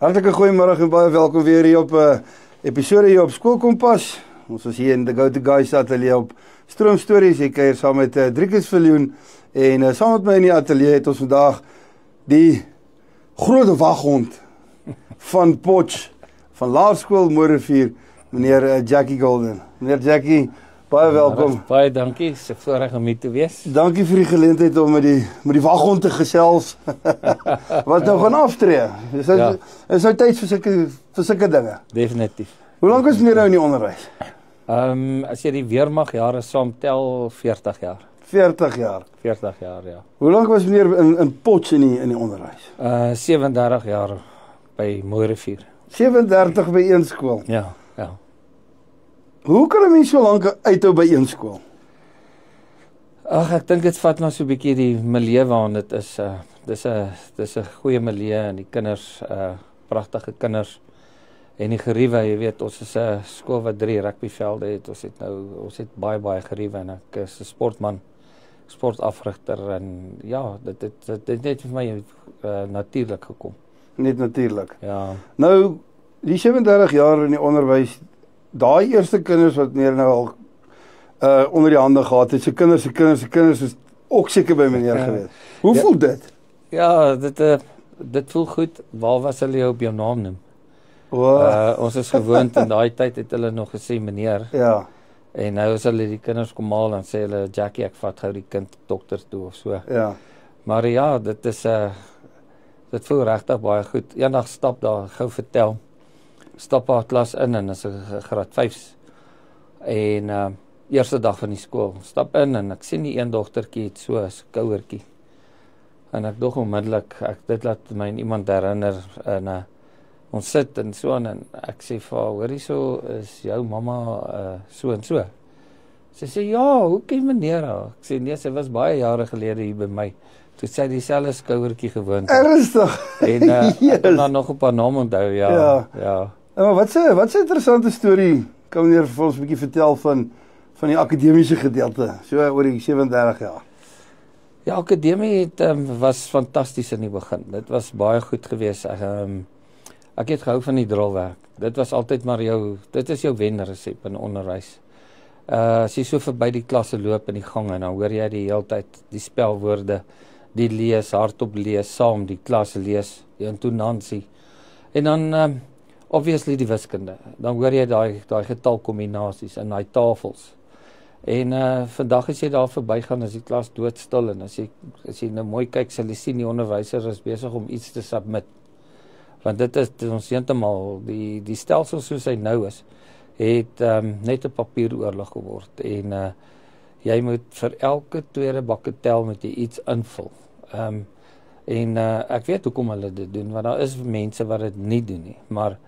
Hartlike goeiemiddag en baie welkom weer hier op episode hier op Skoolkompas. Ons is hier in die Go To Guys ateljee op Stroom Stories. Ek kuier saam met Driekus Viljoen en saam met my in die ateljee het ons vandag die groot waghond van Potch van Laerskool Mooirivier, meneer Jackie Golden. Meneer Jackie, baie welkom. Baie dankie, se voorreg om hier te wees. Dankie vir die geleentheid om met die waghond te gesels. Wat nou gaan aftree. Is nou tyd vir sulke dinge. Definitief. Hoe lank is meneer nou in die onderwys? As jy die weermag jare saamtel, 40 jaar. 40 jaar. 40 jaar, ja. Hoe lank was meneer in Potch in die onderwys? 37 jaar by Mooirivier. 37 by een skool. Ja. Hoe kan 'n mens so lank uithou by een skool? Ag, ek dink dit vat maar so 'n bietjie die milieu waarin dit is. Dis 'n goeie milieu en die kinders, pragtige kinders. En die geriewe, jy weet, ons is 'n skool wat 3 rugbyvelde het. Ons het baie geriewe en ek is 'n sportman, sportafrigter en ja, dit het net vir my natuurlik gekom. Net natuurlik. Ja. Nou, die 37 jaar in die onderwys, daai eerste kinders wat meneer nou al onder die hande gehad het, se kinders is ook seker by meneer gewees. Hoe voel dit? Ja, dit voel goed, waar was hulle jou op jou naam noem? Ons is gewoond in daai tyd het hulle nog gesê meneer. Ja. En nou as hulle die kinders kom haal dan sê hulle Jackie, ek vat gou die kind dokter toe of so. Ja. Maar ja, dit voel regtig baie goed. Eendag stap daar gou vertel. Stap haar klas in en is 'n graad 5s. En eerste dag van die skool. Stap in en ek sien die een dogtertjie het so 'n skouertjie. En ek dog onmiddellik, dit laat my aan iemand herinner en ons sit en so en ek sê vir haar, hoor hierso, is jou mamma so en so. Sy sê, ja, hoe ken meneer haar? Ek sê, nee, sy was baie jare gelede hier by my. Toe sy dieselfde skouertjie gewoond. Ernstig? En ek kan dan nog op haar naam onthou, ja. Maar wat 'n interessante storie kan meneer vir ons 'n bietjie vertel van die akademiese gedeelte, so oor die 37 jaar. Ja, akademie was fantasties in die begin. Dit was baie goed geweest. Ek het gehou van die drolwerk. Dit was altyd maar dit is jou wenresep in onderwys. As jy so verby die klasse loop in die gang en dan hoor jy die hele tyd die spelwoorde, die lees, hardop lees, saam die klas lees, die intonansie. En dan obviously die wiskunde. Dan hoor jy daai getalkombinasies en daai tafels. En vandag as jy daar verbygaan, is die klas doodstil en as jy nou mooi kyk, sal jy sien die onderwyser is besig om iets te submit. Want dit is ons heeltemal die stelsel soos hy nou is, het net 'n papieroorlog geword en jy moet vir elke tweede bakketel moet jy iets invul. Ek weet hoekom hulle dit doen, want daar is mense wat dit nie doen nie, maar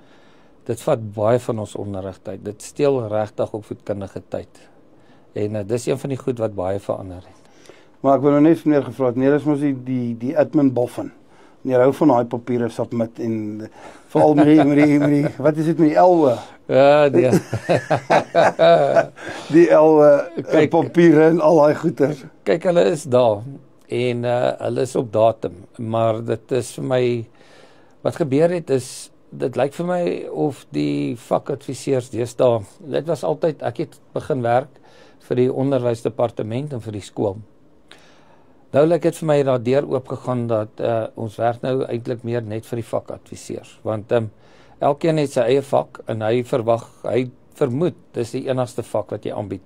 dit vat baie van ons onderrigtyd. Dit steel regtig opvoedkundige tyd. En dis een van die goed wat baie verander het. Maar ek wil nou net meneer gevra het, meneer is mos die admin boffin. Meneer hou van daai papiere submit en veral met die wat is dit met die elwe? Ja, die elwe papiere en al daai goeie. Kyk, hulle is daar en hulle is op datum, maar dit is vir my wat gebeur het is dit lyk vir my of die vakadviseurs deesdae, dit was altyd, ek het begin werk vir die onderwysdepartement en vir die skool. Nou lyk dit vir my dat deur oopgegaan dat ons werk nou eintlik meer net vir die vakadviseurs, want elkeen het sy eie vak en hy vermoed, dis die enigste vak wat jy aanbied.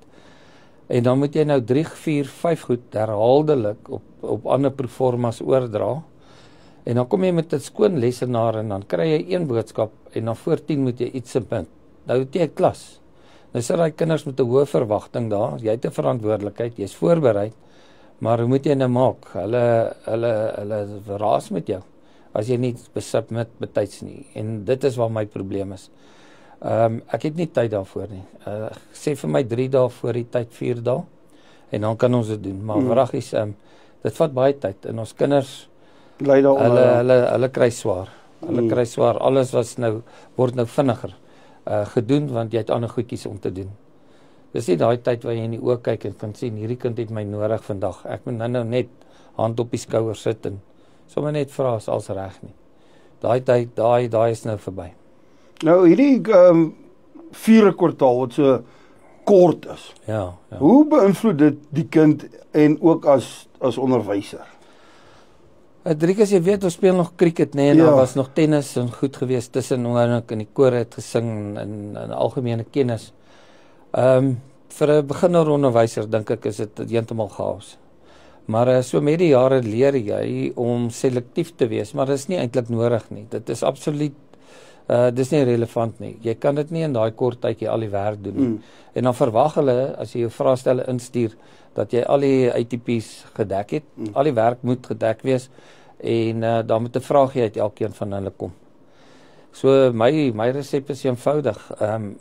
En dan moet jy nou 3, 4, 5 goed herhaaldelik op ander proformas oordra. En dan kom jy met 'n skoon lesenaar en dan kry jy een boodskap en dan voor 10 moet jy iets submit. Nou het jy 'n klas. Nou sit daai kinders met 'n hoë verwagting daar. Jy het 'n verantwoordelikheid, jy's voorberei. Maar hoe moet jy nou maak? Hulle verraas met jou as jy nie besubmit betyds nie. En dit is waar my probleem is. Ek het nie tyd daarvoor nie. Sê vir my 3 dae voor die tyd, 4 dae en dan kan ons dit doen. Maar wraggies, dit vat baie tyd en ons kinders hulle kry swaar. Hulle kry swaar. Alles word nou vinniger gedoen want jy het ander goedjies om te doen. Dis nie daai tyd waar jy in die oë kyk en kan sien hierdie kind het my nodig vandag. Ek moet nou net hand op die skouer sit en sommer net vra as alles reg nie. Daai tyd, daai is nou verby. Nou hierdie 4 kwartaal wat so kort is. Ja. Hoe beïnvloed dit die kind en ook as onderwyser? Driekus, jy weet, ons speel nog cricket, nee, en daar was nog tennis en goed geweest tussen ek in die koor het gesing en algemene kennis. Vir 'n beginner onderwyser dink ek is dit heeltemal chaos. Maar so met die jare leer jy om selektief te wees, maar dit is nie eintlik nodig nie. Dit is absoluut dis nie relevant nie. Jy kan dit nie in daai kort tydjie al die werk doen nie. En dan verwag hulle as jy jou vraestelle instuur dat jy al die ATP's gedek het. Al die werk moet gedek wees en dan moet 'n vraagie uit elkeen van hulle kom. So my resep is eenvoudig.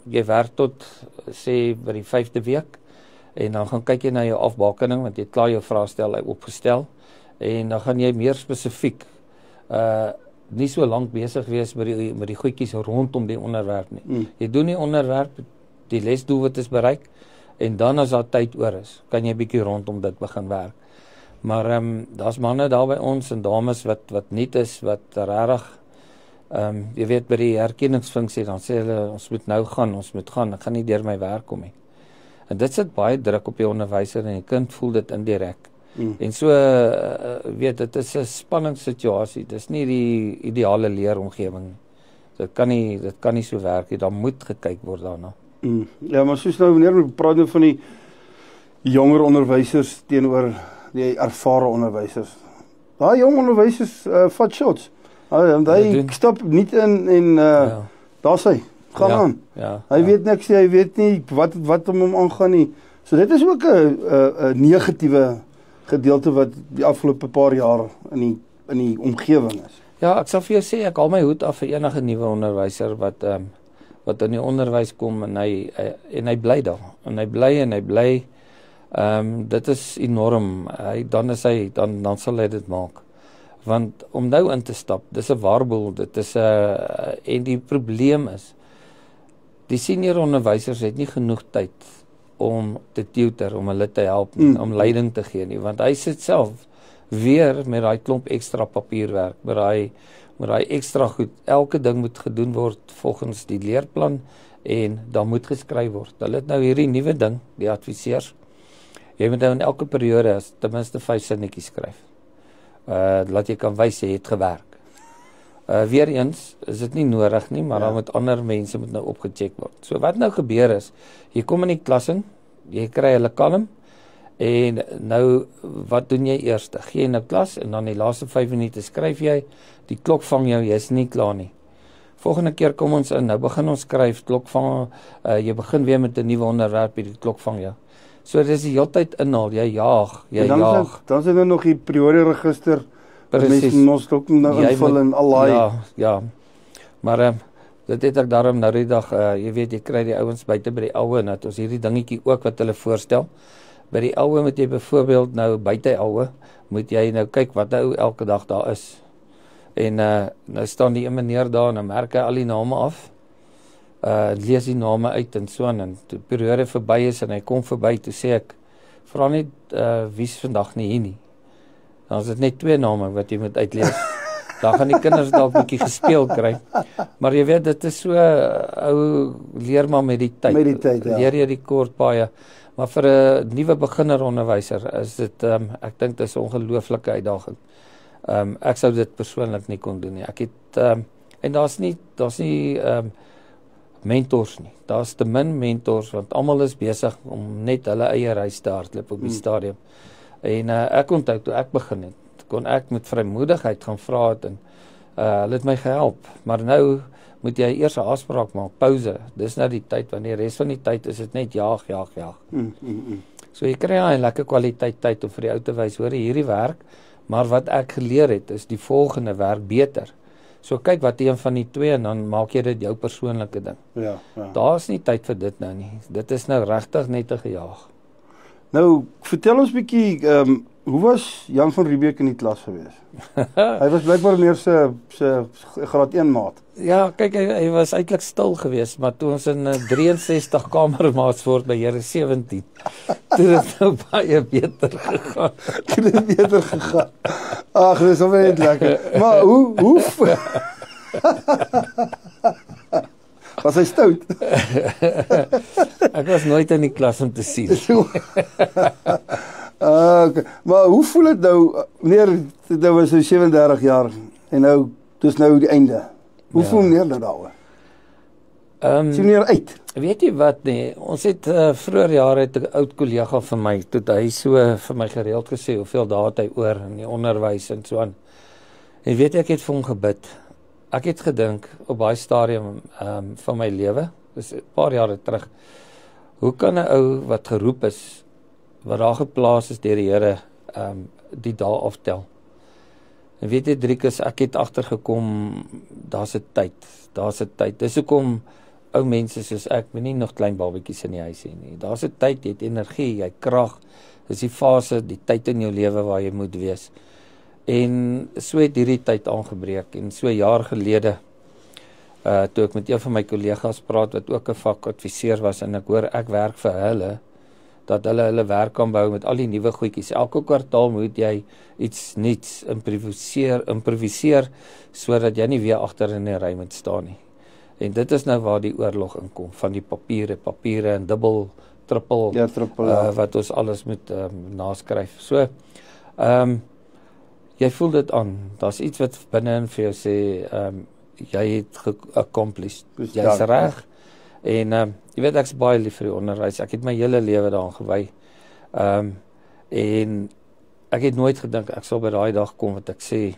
Jy werk tot sê by die 5de week en dan gaan kyk jy na jou afbakening want jy het klaar jou vraestel opgestel en dan gaan jy meer spesifiek nie so lank besig wees met die goedjies rondom die onderwerp nie. Jy doen die onderwerp, die lesdoelwit is bereik en dan as daar tyd oor is, kan jy bietjie rondom dit begin werk. Maar daar's manne daar by ons en dames wat niet is, wat regtig jy weet by die herkenningsfunksie dan sê hulle ons moet nou gaan, ek gaan nie deur my werk kom nie. En dit sit baie druk op die onderwyser en die kind voel dit indirek. En so weet dit is 'n spanningssituasie. Dis nie die ideale leeromgewing. Dit kan nie so werk nie. Daar moet gekyk word daarna. Ja, maar soos nou wanneer we praat nou van die jonger onderwysers teenoor die ervare onderwysers. Daai jong onderwysers vat shots. Hy stap nie in en daar sy gaan aan. Hy weet niks, hy weet nie wat hom aangaan nie. So dit is ook 'n negatiewe gedeelte wat die afgelope paar jaar in die omgewing is. Ja, ek sal vir jou sê ek haal my hoed af vir enige nuwe onderwyser wat in die onderwys kom en hy bly daar. En hy bly dit is enorm. Dan sal hy dit maak. Want om nou in te stap, dis 'n warboel, dit is en die probleem is die senior onderwysers het nie genoeg tyd om te tutor, om hulle te help, om leiding te gee nie, want hy sit self weer met daai klomp ekstra papierwerk, met daai ekstra goed. Elke ding moet gedoen word volgens die leerplan en dan moet geskryf word. Hulle het nou hierdie nuwe ding, die adviseurs. Jy moet nou in elke periode ten minste 5 sinnetjies skryf. Laat jy kan wys jy het gewerk. Weer eens is dit nie nodig nie, maar dan moet ander mense moet nou opgecheck word. So wat nou gebeur is, jy kom in die klas in, jy kry hulle kalm, en nou, wat doen jy eers? Gee jy nou klas, en dan die laaste 5 minute skryf jy, die klok vang jou, jy is nie klaar nie. Volgende keer kom ons in, nou begin ons skryf, klok vang, jy begin weer met 'n nuwe onderwerp, die klok vang jou. So dit is die hele tyd inhaal, jy jaag. Dan is er nog die prioriteregister, mense ons ook nou invul en al ja, maar dit het ek daarom nou die dag, jy weet, jy kry die ouens buite by die oue, en het ons hierdie dingetjie ook wat hulle voorstel. By die oue moet jy byvoorbeeld nou buite oue, moet jy nou kyk wat ou elke dag daar is. En nou staan die meneer daar en dan merk hy al die name af. Lees die name uit en so en toe die periode verby is en hy kom verby, toe sê ek, vra net wie's vandag nie hier nie. Dan is dit net 2 name wat jy moet uitlees. Dan gaan die kinders dalk 'n bietjie gespeel kry. Maar jy weet, dit is so ou leer maar met die tyd. Leer jy die kort baie. Maar vir 'n nuwe beginner onderwyser is dit ek dink dit is 'n ongelooflike uitdaging. Ek sou dit persoonlik nie kon doen nie. Ek het en daar's nie mentors nie. Daar's te min mentors want almal is besig om net hulle eie reis te hardloop op die stadium. En ek onthou toe ek begin het, kon ek met vrymoedigheid gaan vra het en hulle het my gehelp. Maar nou moet jy eers 'n afspraak maak, pause. Dis nou die tyd, want die res van die tyd is dit net jaag. So jy kry 'n lekker kwaliteit tyd om vir die ou te wys, hoor hierdie werk, maar wat ek geleer het is die volgende werk beter. So kyk wat een van die 2 en dan maak jy dit jou persoonlike ding. Daar's nie tyd vir dit nou nie. Dit is nou regtig net 'n gejaag. Nou, vertel ons bietjie, hoe was Jan van Riebeeck in die klas gewees? Hy was blykbaar meer sy graad 1 maat. Ja, kyk, hy was eintlik stil geweest, maar toe ons in 63 kamermaats word by Here 17, toe het nou baie beter gegaan. Ag, dis net lekker. Maar hoe Was hy stout? Ek was nooit in die klas om te sien. Okay. Maar hoe voel dit nou, meneer, dit was so 37 jaar, en nou, dis nou die einde. Hoe voel meneer nou daaroor? Sien meneer uit? Weet jy wat nee, ons het vroeër jare het 'n oud kollega van my, toe hy so vir my gereeld gesê, hoeveel dae het hy oor in die onderwys en so aan. En weet jy, ek het vir hom gebid. Ek het gedink, op baie stadium van my lewe, dis 'n paar jare terug, hoe kan 'n ou wat geroep is, wat daar geplaas is deur die Here, die dae aftel? En weet jy, Driekus, ek het agtergekom, daar's 'n tyd. Dis hoekom ou mense soos ek, nie nog klein babetjies in die huis hê nie. Daar's 'n tyd, jy het energie, jy het krag. Dis die fase, die tyd in jou lewe waar jy moet wees. En so het hierdie tyd aangebreek. En so 'n jaar gelede, toe ek met een van my kollegas praat, wat ook 'n vakadviseur was, en ek hoor ek werk vir hulle, dat hulle werk kan bou met al die nuwe goedjies. Elke kwartaal moet jy iets nuuts improviseer, sodat jy nie weer agter in 'n ry moet staan nie. En dit is nou waar die oorlog inkom, van die papiere en dubbel, trippel, wat ons alles moet naskryf. So, jy voel dit aan, daar's iets wat binne-in vir jou sê, jy het accomplished, jy's reg, en jy weet, ek's baie lief vir die onderwys, ek het my hele lewe daaraan gewy, en ek het nooit gedink, ek sal by daai dag kom wat ek sê,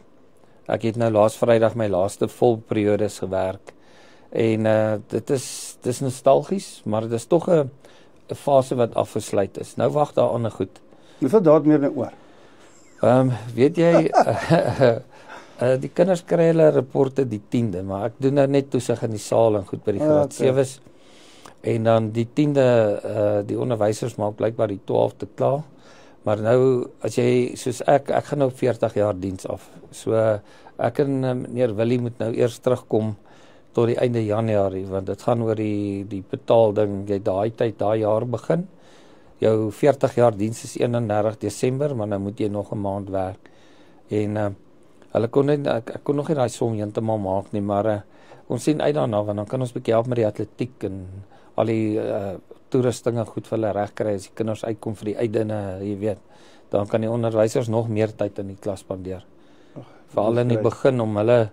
ek het nou laas Vrydag my laaste volperiodes gewerk, en dit is nostalgies, maar dit is tog 'n fase wat afgesluit is. Nou wag daar ander goed. Hoeveel daad meer nou oor? Weet jy, die kinders kry hulle rapporte die 10de, maar ek doen nou net toesig in die saal en goed by die graad 7's. En dan die 10de, die onderwysers maak blykbaar die 12de klaar. Maar nou, as jy, soos ek gaan nou 40 jaar diens af. So, ek en meneer Willie moet nou eers terugkom tot die einde Januarie, want dit gaan oor die betaalding, jy daai jaar begin. Jou 40 jaar diens is 31 Desember, maar nou moet jy nog 'n maand werk. En hulle kon net, ek kon nog nie daai som heeltemal maak nie, maar ons sien uit daarna, want dan kan ons 'n bietjie help met die atletiek en al die toerustinge goed vir hulle regkry as die kinders uitkom vir die uitdinne, jy weet. Dan kan die onderwysers nog meer tyd in die klas spandeer. Veral in die begin om hulle,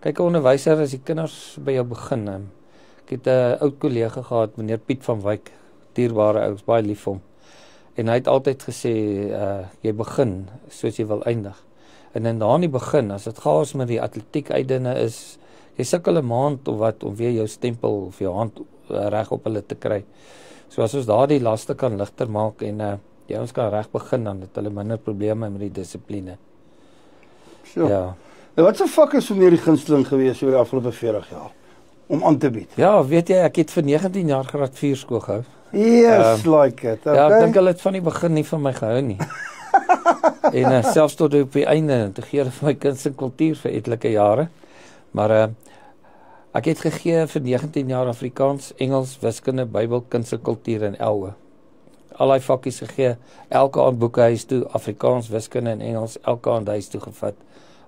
kyk, 'n onderwyser as die kinders by jou begin. Ek het 'n oud kollega gehad, meneer Piet van Wyk, dierbare ou, baie lief vir hom. En hy het altyd gesê, jy begin soos jy wil eindig. En dan daar in die begin, as dit gaas met die atletiek uitdinne is, jy sukkel 'n maand of wat, om weer jou stempel of jou hand reg op hulle te kry. So as ons daar die laste kan ligter maak en jy ons kan reg begin, dan het hulle minder probleme met die dissipline. Sure. Ja. Nou, wat se vak is vir meer die gunsteling gewees oor die afgelope 40 jaar? Om aan te bied? Ja, weet jy, ek het vir 19 jaar graad 4 skool gehou. Yes, like it. Okay. Ja, ek dink hulle het van die begin nie van my gehou nie. En selfs tot op die einde, te gee vir my kuns en kultuur vir etlike jare. Maar ek het gegee vir 19 jaar Afrikaans, Engels, wiskunde, Bybel, kuns en kultuur en LO. Al die vakkies gegee, elke aand boekehuis toe, Afrikaans, wiskunde en Engels, elke aand huis toe gevat.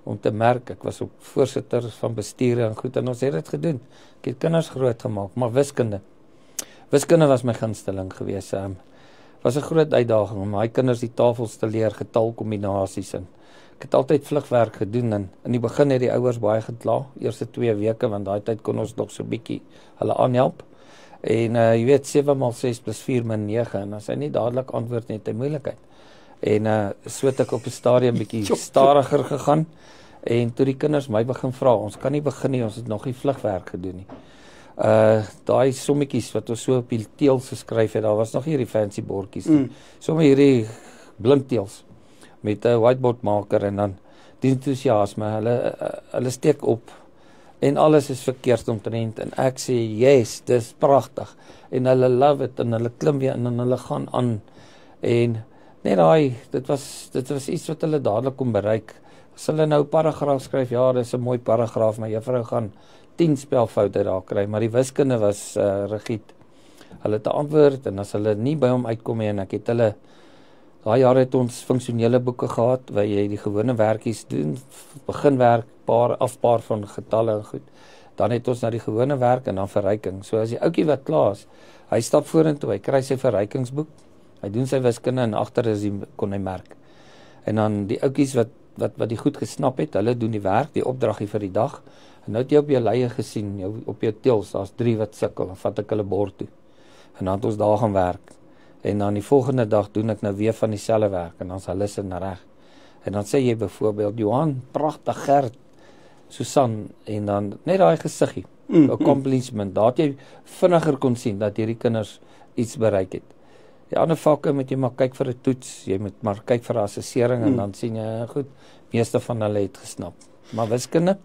Om te merk, ek was ook voorsitter van bestuur en goed, en ons het dit gedoen. Ek het kinders groot gemaak, maar wiskunde was my gunsteling gewees. Was 'n groot uitdaging om my kinders die tafels te leer, getalkombinasies, en ek het altyd vlugwerk gedoen, en in die begin het die ouers baie gekla, eerste 2 weke, want daai tyd kon ons nog so bietjie hulle aanhelp, en jy weet, 7 × 6 + 4 - 9, en as hy nie dadelik antwoord nie, het hy moeilikheid. En so het ek op 'n stadium bietjie stadiger gegaan, en toe die kinders my begin vra, ons kan nie begin nie, ons het nog nie vlugwerk gedoen nie. Daai sommetjies wat ons so op die teels geskryf het, daar was nog nie hierdie fancy bordjies nie. Sommige hierdie blindteels met 'n whiteboard marker, en dan die entoesiasme, hulle steek op en alles is verkeerd omtrent, en ek sê, yes, dis pragtig, en hulle love it, en hulle klim weer in, en hulle gaan aan, en net dit was iets wat hulle dadelik kon bereik. As hulle nou paragraaf skryf, ja, dis 'n mooi paragraaf, maar juffrou gaan 10 spelfoute daar kry, maar die wiskunde was rigied. Hulle het 'n antwoord, en as hulle nie by hom uitkom nie, en ek het hulle, daai jare het ons funksionele boeke gehad, waar jy die gewone werkies doen, beginwerk, afpaar van getalle en goed. Dan het ons na die gewone werk en dan verryking. So as die ouetjie wat klaar is, hy stap vorentoe, hy kry sy verrykingsboek, hy doen sy wiskunde en agter is kon hy merk. En dan die ouetjies wat die goed gesnap het, hulle doen die werk, die opdragie vir die dag. En nou het jy op jou leie gesien, op jou teels, daar's 3 wat sukkel, dan vat ek hulle bord toe. En dan het ons daar gaan werk. En dan die volgende dag doen ek nou weer van dieselfde werk, en dan is hulle sin reg. En dan sê jy byvoorbeeld, Johan, pragtig Gert, Susan, en dan net daai gesiggie, accomplishment, daar het jy vinniger kon sien, dat hierdie kinders iets bereik het. Die ander vakke moet jy maar kyk vir 'n toets, jy moet maar kyk vir 'n assessering, en dan sien jy, goed, meeste van hulle het gesnap. Maar wiskunde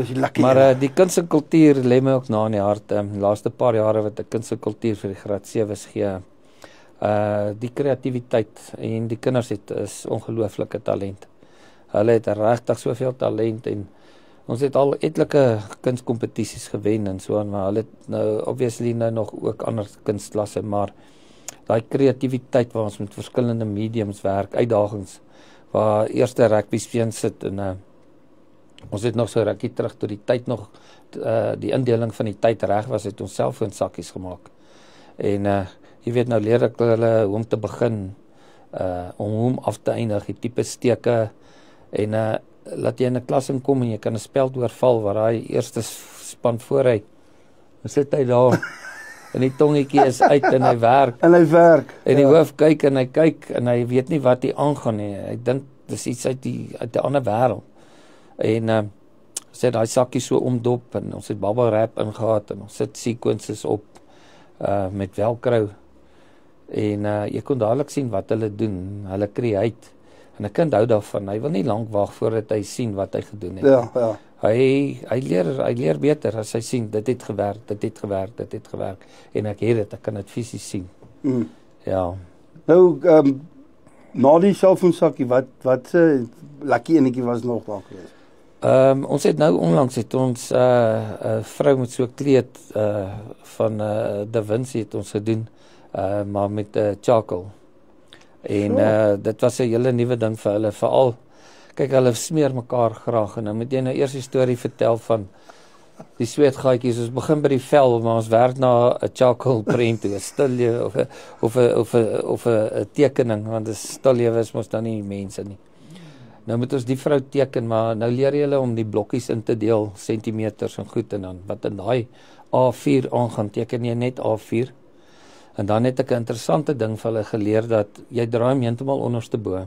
is lekker. Maar die kuns en kultuur lê my ook na in die hart. Die laaste paar jare wat ek kuns en kultuur vir die graad 7's gee, die kreatiwiteit en die kinders is ongelooflike talent. Hulle het regtig soveel talent en ons het al etlike kunstkompetisies gewen en so aan, maar hulle het nou obviously nou nog ook ander kunstklasse, maar daai kreatiwiteit waar ons met verskillende mediums werk, uitdagings, waar eerste rugby speen sit en ons het nog so rukkie terug toe die tyd nog die indeling van die tyd reg was, het ons selfoonsakkies gemaak. En jy weet nou leer ek hulle hoe om te begin, om hom af te eindig, die tipe steke en laat jy in 'n klas inkom en jy kan 'n speld oorval waar hy eerste span voor hy sit hy daar en die tongetjie is uit en hy werk. En die hoof kyk en hy weet nie wat hy aangaan nie. Hy dink dis iets uit 'n ander wêreld. En sit daai sakkie so omdop en ons het bubble wrap ingehaat en ons sit sequences op met velcro. En jy kon dadelik sien wat hulle doen. Hulle create. En 'n kind hou daarvan. Hy wil nie lank wag voordat hy sien wat hy gedoen het. Ja. Hy leer beter as hy sien dit het gewerk. En ek kan dit fisies sien. Ja. Nou na die selfoonsakkie, wat lucky enetjie was nog daar geweest? Ons het nou onlangs het ons 'n vrou met so 'n kleed van Da Vinci het ons gedoen, maar met charcoal. En dit was 'n hele nuwe ding vir hulle, veral kyk hulle smeer mekaar graag en dan moet jy nou eers die storie vertel van die sweetgaatjies. Ons begin by die vel, maar ons werk na 'n charcoal prent toe, 'n stillewe of 'n tekening, want 'n stillewe is mos dan nie mense nie. Nou moet ons die vrou teken, maar nou leer jy hulle om die blokkies in te deel, sentimeters en goed, en dan wat in daai A4 aangaan, teken jy net A4. En dan het ek 'n interessante ding vir hulle geleer, dat jy draai hom heeltemal onderste bo,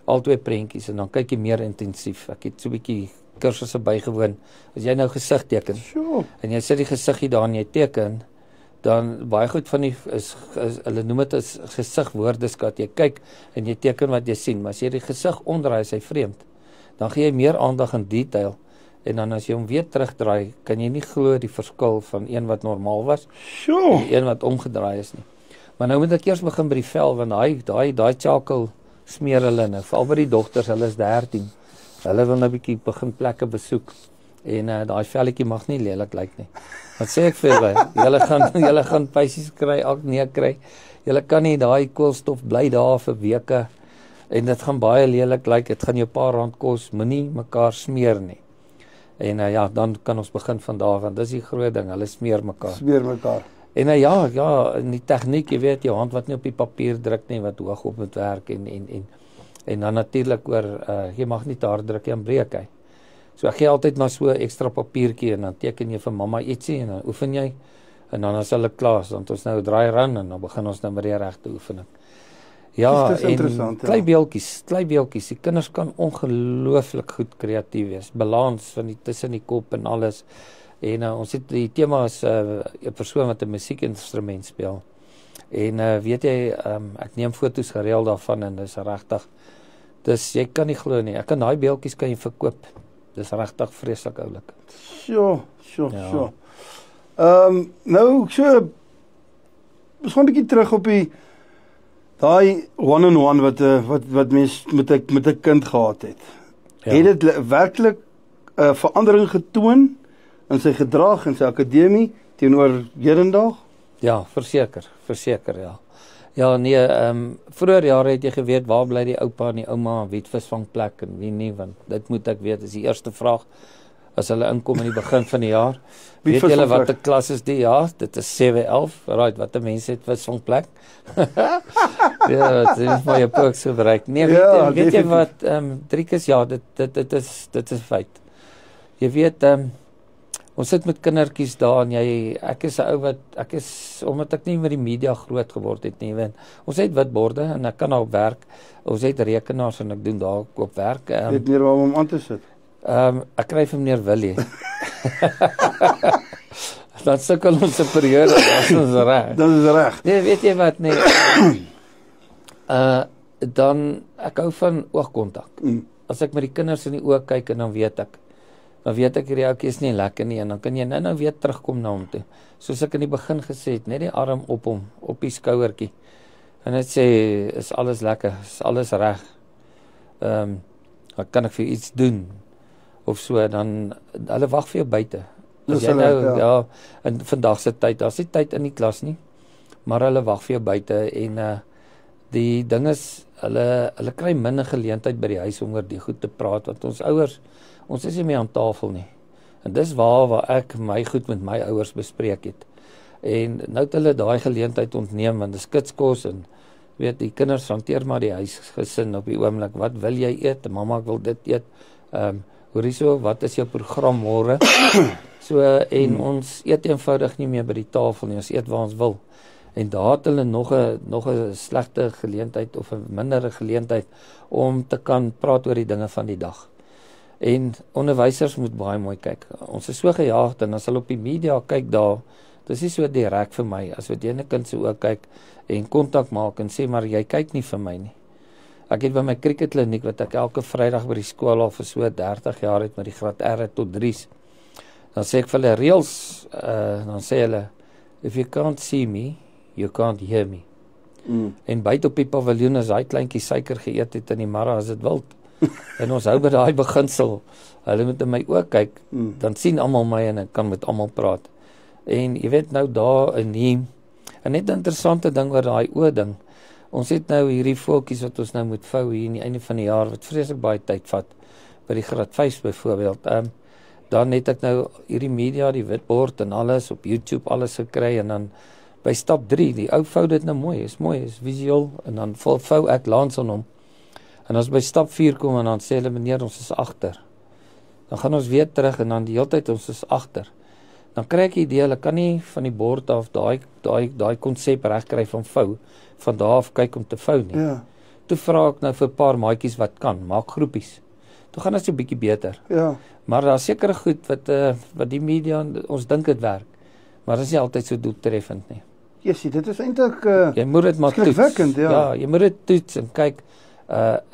al twee prentjies, en dan kyk jy meer intensief. Ek het so 'n bietjie kursusse bygewoon. As jy nou gesig teken, en jy sit die gesiggie daar en jy teken, dan baie goed van die hulle noem dit as gesigwoordeskat. Jy kyk en jy teken wat jy sien, maar as jy die gesig omdraai, is hy vreemd. Dan gee jy meer aandag aan detail, en dan as jy hom weer terugdraai, kan jy nie glo die verskil van een wat normaal was, en een wat omgedraai is nie. Maar nou moet ek eers begin by die vel, want daai charcoal smeer hulle nou, veral by die dogters, hulle is 13. Hulle wil nou 'n bietjie begin plekke besoek, en daai velletjie mag nie lelik lyk nie. Wat sê ek vir julle? Julle gaan pysies kry, akne kry. Julle kan nie daai koolstof bly daar vir weke, en dit gaan baie lelik lyk. Dit gaan jou 'n paar rand kos, moenie mekaar smeer nie. En ja, dan kan ons begin van daar, want dis die groot ding, hulle smeer mekaar. En ja, in die tegniek, jy weet, jou hand wat nie op die papier druk nie, wat hoog op moet werk, en dan natuurlik oor, jy mag nie te hard druk, jy breek hy. So ek gee altyd maar so ekstra papiertjie, en dan teken jy vir mamma ietsie, en dan oefen jy, en dan is hulle klaar, want ons nou draai run, en dan begin ons nou met die regte oefening. Ja, en klei beeltjies, die kinders kan ongelooflik goed kreatief wees, balans van tussen die kop en alles, en ons het die tema is 'n persoon wat 'n musiekinstrument speel, en weet jy, ek neem foto's gereeld daarvan, en dis regtig, jy kan nie glo nie, ek kan daai beeltjies kan jy verkoop, dis regtig vreeslik oulik. Sjoe. Nou, so, ons gaan 'n bietjie terug op daai one-on-one wat mens met 'n kind gehad het. Ja. Het dit werklik verandering getoon in sy gedrag en sy akademie teenoor hedendaag? Ja, verseker, ja. Ja, nee, vroeër jare het jy geweet waar bly die oupa en die ouma, wie het visvangplek en wie nie, want dit moet ek weet, is die eerste vraag as hulle inkom in die begin van die jaar. Weet julle wat 'n klas is die? Ja, dit is 7-11. Right, wat 'n mens het visvangplek? Ja, dit is maar jou pooks gebruik. Nee, weet jy wat, Driekus, ja, dit is feit. Jy weet, ons sit met kindertjies daar en ek is 'n ou omdat ek nie met die media groot geword het nie, want ons het witborde en ek kan daarop werk. Ons het rekenaars en ek doen daar op werk. Weet meer waar om aan te sit. Ek kry vir meneer Willie. Dan sukkel ons 'n periode, dat is reg. Dat is reg. Nee, weet jy wat, nee. Dan, ek hou van oogkontak. As ek met die kinders in die oë kyk en dan weet ek hierdie ouetjie is nie lekker nie, en dan kan jy nou weer terugkom na hom toe. Soos ek in die begin gesê het, net die arm op hom, op die skouertjie. En net sê, is alles lekker, is alles reg. Kan ek vir iets doen? Of so, dan, hulle wag vir jou buite. As jy nou, ja, in vandag se tyd, daar's nie tyd in die klas nie, maar hulle wag vir jou buite, en die ding is, hulle kry minder geleentheid by die huis om oor die goed te praat, want ons ouers, ons is nie meer aan tafel nie. En dis waar ek my goed met my ouers bespreek het. En nou het hulle daai geleentheid ontneem, want dis kitskos, en weet, die kinders hanteer maar die huisgesin op die oomblik. Wat wil jy eet? Mamma, ek wil dit eet. Hoorie so, wat is jou program môre? So, en ons eet eenvoudig nie meer by die tafel nie, ons eet waar ons wil. En daar het hulle nog 'n slegte geleentheid, of 'n mindere geleentheid, om te kan praat oor die dinge van die dag. En onderwysers moet baie mooi kyk. Ons is so gejaagd, en as hulle op die media kyk daar, dis nie so direk vir my, as wat jy 'n kind se oë kyk, en kontak maak, en sê, maar jy kyk nie vir my nie. Ek het by my cricketkliniek, wat ek elke Vrydag by die skool al vir so 30 jaar het, met die graad R tot 3's, dan sê ek vir hulle reëls, dan sê hulle, if you can't see me, you can't hear me. En buite op die paviljoen, as hy kleintjie suiker geëet het in die marra, as dit wild. En ons hou by daai beginsel, hulle moet in my oë kyk, dan sien almal my en ek kan met almal praat. En jy weet nou daar en net 'n interessante ding oor daai oë ding. Ons het nou hierdie voeltjies wat ons nou moet vou hier in die einde van die jaar, wat vreeslik baie tyd vat, by die graad 5 byvoorbeeld. Dan het ek nou hierdie media, die witbord en alles, op YouTube alles gekry, en dan by stap 3, die ou vou dit nou mooi, is visueel, en dan vou ek langs aan hom. En as by stap 4 kom, en dan sê hulle, meneer, ons is agter. Dan gaan ons weer terug, en dan die hele tyd, ons is agter. Dan kry ek die idee, hulle kan nie van die bord af daai konsep regkry van vou, van daar af kyk om te vou nie. Ja. Toe vra ek nou vir 'n paar maatjies wat kan, maak groepies. Toe gaan dit so 'n bietjie beter. Ja. Maar daar sekere goed wat die media, ons dink dit werk, maar dit is nie altyd so doeltreffend nie. Jessie, dit is eintlik jy moet dit maar toets. Ja, jy moet dit toets en kyk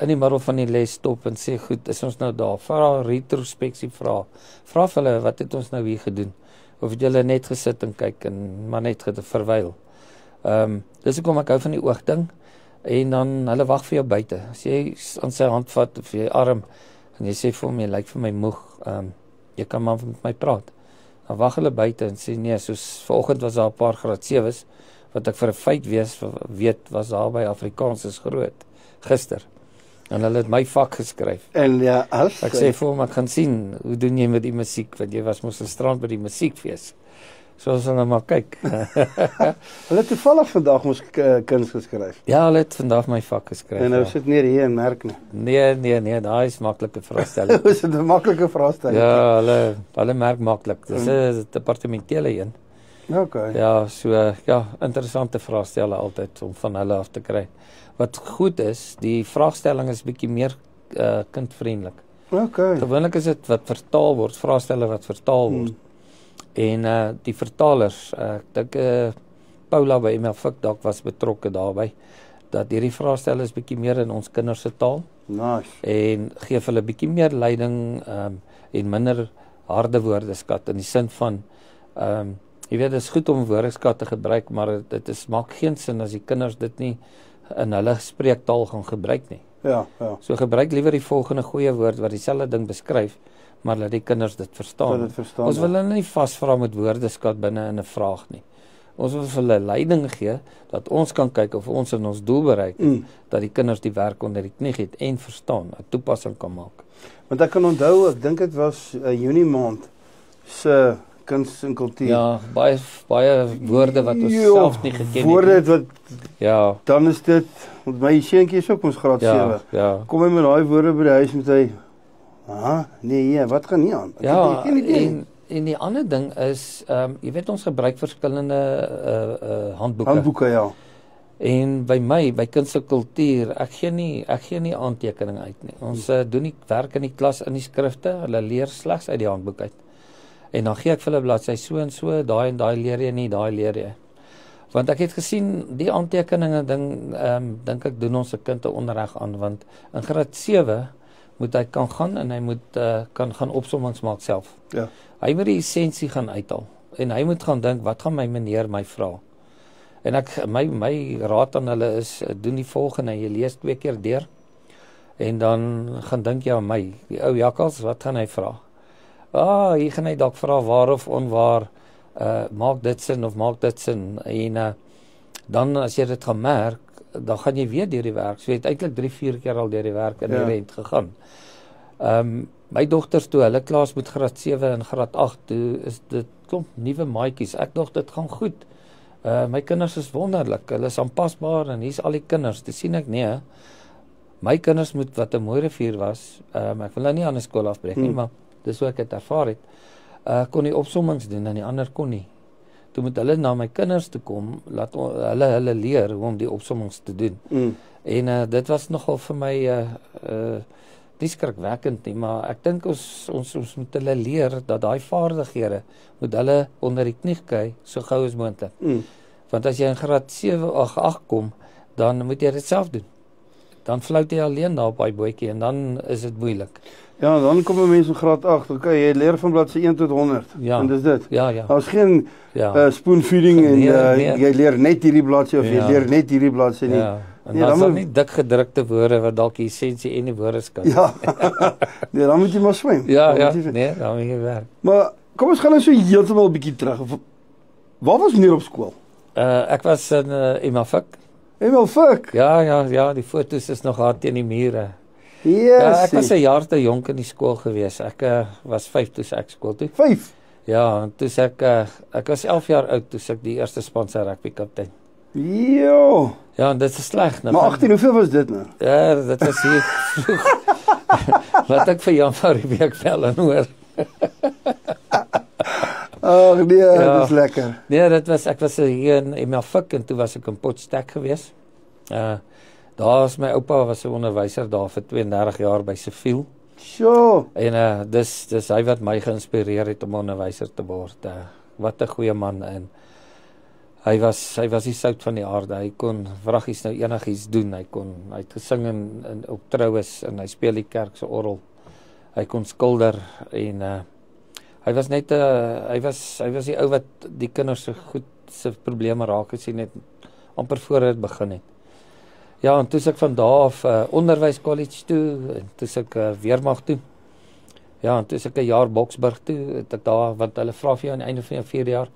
in die middel van die les stop en sê, goed, is ons nou daar? Vra retrospeksie vra vir hulle, wat het ons nou hier gedoen? Of het julle net gesit en kyk en maar net verwyl? Dis hoekom ek hou van die oogding, en dan hulle wag vir jou buite. As jy aan sy hand vat of jy arm en jy sê vir hom, jy lyk vir my moeg, jy kan maar met my praat. Dan wag hulle buite en sê, nee, soos vanoggend was daar 'n paar graad 7's, wat ek vir 'n feit weet, was daar by Afrikaans is groot, gister. En hulle het my vak geskryf. En ja, ek sê vir hom, ek gaan sien, hoe doen jy met die musiek, want jy was mos gisterand by die musiekfees. So ons gaan maar kyk. Hulle het toevallig vandag ons kuns geskryf. Ja, hulle het vandag my vak geskryf. En nou sit neer hier en merk nie. Nee, daai is maklike vraestelling. Is dit 'n maklike vraestelling? Ja, hulle merk maklik. Dis 'n departementele een. Okay. Ja, so ja, interessante vraestelle altyd om van hulle af te kry. Wat goed is, die vraagstelling is bietjie meer kindvriendelik. Okay. Gewoonlik is dit wat vertaal word, vraestelle wat vertaal word. En die vertalers, ek dink Paula by ML Fik dalk was betrokke daarbey, dat hierdie vraestelle is bietjie meer in ons kinders se taal. Nice. En gee hulle bietjie meer leiding en minder harde woordeskat, in die sin van jy weet, dit is goed om woordeskat te gebruik, maar dit maak geen sin as die kinders dit nie in hulle spreektaal gaan gebruik nie. Ja. So gebruik liewer die volgende goeie woord wat dieselfde ding beskryf, maar laat die kinders dit verstaan. Ons wil hulle nie vasvra met woordeskat binne in 'n vraag nie. Ons wil vir hulle leiding gee, dat ons kan kyk of ons in ons doel bereik het, dat die kinders die werk onder die knie het en verstaan, 'n toepassing kan maak. Want ek kan onthou, ek dink dit was Junie maand se kuns en kultuur. Ja, baie woorde wat ons self nie geken het. Woorde wat, ja, dan is dit, want my seentjie is ook ons graad 7. Ja. Kom hy met daai woorde by die huis met hy, nee, wat gaan nie aan? Ja, en die ander ding is, jy weet ons gebruik verskillende handboeke. Handboeke, ja. En by kuns en kultuur, ek gee nie aantekening uit nie. Ons doen die werk in die klas in die skrifte, hulle leer slegs uit die handboek uit. En dan gee ek vir hulle bladsy so en so, daai en daai leer jy nie, daai leer jy. Want ek het gesien, die aantekeninge dink ek doen ons 'n kind 'n onreg aan, want in graad 7 moet hy kan gaan en hy moet kan gaan opsommings maak self. Ja. Hy moet die essensie gaan uithaal en hy moet gaan dink, wat gaan my meneer my vra? En my raad aan hulle is, doen die volgende, jy lees 2 keer deur en dan gaan dink jy aan my, die ou jakkals, wat gaan hy vra? Hier gaan hy dalk vra waar of onwaar, maak dit sin of maak dit sin, en dan as jy dit gaan merk, dan gaan jy weer deur die werk, so jy het eintlik 3-4 keer al deur die werk in die rent gegaan. My dogters toe, hulle klas met graad 7 en graad 8, toe is dit klomp nuwe maatjies, ek dog dit gaan goed, my kinders is wonderlik, hulle is aanpasbaar en hier's al die kinders, toe sien ek nee, my kinders moet wat 'n mooi rivier was, ek wil nou nie aan 'n skool afbreek nie, maar dis hoe ek het ervaar het, kon die opsommings doen en die ander kon nie. Toe moet hulle na my kinders toe kom, laat hulle leer hoe om die opsommings te doen. En dit was nogal vir my nie skrikwekkend nie, maar ek dink ons moet hulle leer dat daai vaardighede moet hulle onder die knie kry so gou as moontlik. Want as jy in graad 7 of 8 kom, dan moet jy dit self doen. Dan flout jy alleen daar op daai bootjie en dan is dit moeilik. Ja, dan kom 'n mens in graad 8, jy leer van bladsy 1 tot 100. Ja. En dis dit. Ja. Daar's geen spoonfeeding en jy leer net hierdie bladsy of jy leer net hierdie bladsy nie. Ja. En dan is daar nie dik gedrukte woorde wat dalk die essensie en die woordeskat. Ja. Nee, dan moet jy maar swem. Ja, nee, dan moet jy werk. Maar kom ons gaan nou so heeltemal 'n bietjie terug. Waar was meneer op skool? Ek was in Emafik. Emafik? Ja, die foto's is nog daar teen die mure. Yes. Ja, ek was 'n jaar te jonk in die skool gewees. Ek was 5 toe ek skool toe. 5? Ja, en toe ek was 11 jaar oud toe ek die eerste span se rugby kaptein. Jo. Ja, en dit is sleg. Maar 18, hoeveel was dit nou? Ja, dit was hier vroeg. Wat ek vir Jan van die week vel en hoor. Ag nee, dit is lekker. Nee, ek was hier in Emafik en toe was ek in Potchefstroom gewees. Daar is my oupa was 'n onderwyser daar vir 32 jaar by Siviel. Sjoe. En dis hy wat my geïnspireer het om onderwyser te word. Wat 'n goeie man, en hy was die sout van die aarde. Hy kon vraggies nou enigiets doen. Hy het gesing in op troues en hy speel die kerk se orgel. Hy kon skilder en hy was net hy was die ou wat die kinders se probleme raak gesien het amper voor dit begin het. Ja, en toe ek van daar af onderwys college toe, en toe ek weermag toe. Ja, en toe ek 'n jaar Boksburg toe, het ek daar, want hulle vra vir jou aan die einde van jou 4 jaar,